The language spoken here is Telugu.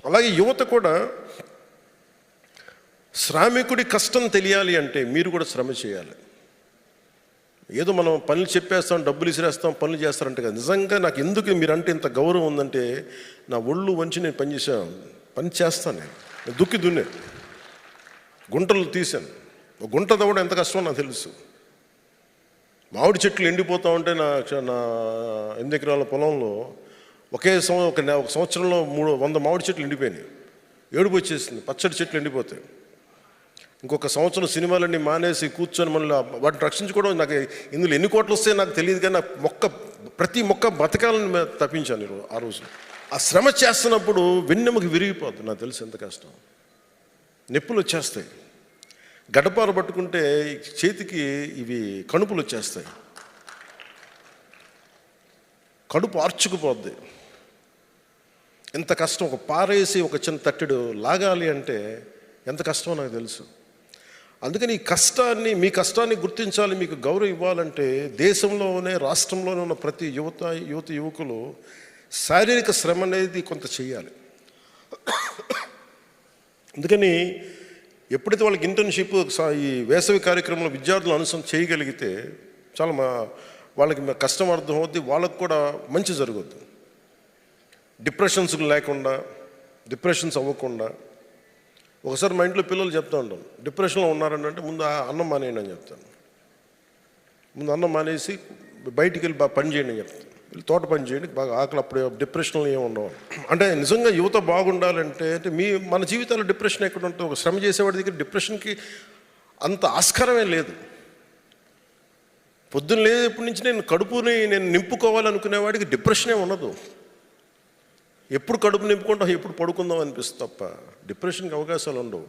అలాగే యువత కూడా శ్రామికుడి కష్టం తెలియాలి అంటే మీరు కూడా శ్రమ చేయాలి. ఏదో మనం పనులు చెప్పేస్తాం, డబ్బులు ఇసిరేస్తాం, పనులు చేస్తారంటే కదా. నిజంగా నాకు ఎందుకు మీరంటే ఇంత గౌరవం ఉందంటే, నా ఒళ్ళు వంచి నేను పని చేస్తాను. నేను దుక్కి దున్నే, గుంటలు తీశాను. గుంట తవ్వడం ఎంత కష్టమో నాకు తెలుసు. మామిడి చెట్లు ఎండిపోతూ ఉంటే నా 8 ఎకరాల పొలంలో ఒక సంవత్సరంలో 100 మామిడి చెట్లు ఎండిపోయినాయి. ఏడుపు వచ్చేసింది. పచ్చడి చెట్లు ఎండిపోతాయి. ఇంకొక సంవత్సరం సినిమాలన్నీ మానేసి కూర్చొని మళ్ళీ వాటిని రక్షించుకోవడం, నాకు ఇందులో ఎన్ని కోట్లు వస్తాయో నాకు తెలియదు, కానీ నాకు ప్రతి మొక్క బతకాలని తప్పించాను ఆ రోజు. ఆ శ్రమ చేస్తున్నప్పుడు వెన్నెముక విరిగిపోతుంది. నాకు తెలుసు ఎంత కష్టం. నొప్పులు వచ్చేస్తాయి. గడపార పట్టుకుంటే చేతికి ఇవి కణుపులు వచ్చేస్తాయి. కడుపు ఆర్చుకుపోద్ది. ఎంత కష్టం. ఒక పారేసి ఒక చిన్న తట్టెడు లాగాలి అంటే ఎంత కష్టమో నాకు తెలుసు. అందుకని మీ కష్టాన్ని గుర్తించాలి, మీకు గౌరవం ఇవ్వాలంటే దేశంలోనే, రాష్ట్రంలోనే ఉన్న ప్రతి యువకులు శారీరక శ్రమ అనేది కొంత చేయాలి. అందుకని ఎప్పుడైతే వాళ్ళకి ఇంటర్న్షిప్, ఈ వేసవి కార్యక్రమంలో విద్యార్థులు చేయగలిగితే చాలా వాళ్ళకి కష్టం అర్థం అవుద్ది, వాళ్ళకు కూడా మంచి జరుగుద్ది. డిప్రెషన్స్ లేకుండా, డిప్రెషన్స్ అవ్వకుండా. ఒకసారి మా ఇంట్లో పిల్లలు చెప్తూ ఉంటాం, డిప్రెషన్లో ఉన్నారంటే ముందు అన్నం మానేయండి అని చెప్తాను. ముందు అన్నం మానేసి బయటికి వెళ్ళి బాగా పని చేయండి అని చెప్తాను. వెళ్ళి తోట పని చేయండి, బాగా ఆకలి, అప్పుడు డిప్రెషన్లో ఏమి ఉండవు. అంటే నిజంగా యువత బాగుండాలంటే మన జీవితాల్లో డిప్రెషన్ ఎక్కడ ఉంటుంది? ఒక శ్రమ చేసేవాడి దగ్గర డిప్రెషన్కి అంత ఆస్కారమే లేదు. పొద్దున్న లేదప్పటి నుంచి నేను నింపుకోవాలనుకునేవాడికి డిప్రెషనే ఉండదు. ఎప్పుడు కడుపు నింపుకుంటాం, ఎప్పుడు పడుకుందాం అనిపిస్తుంది తప్ప డిప్రెషన్కి అవకాశాలు ఉండవు.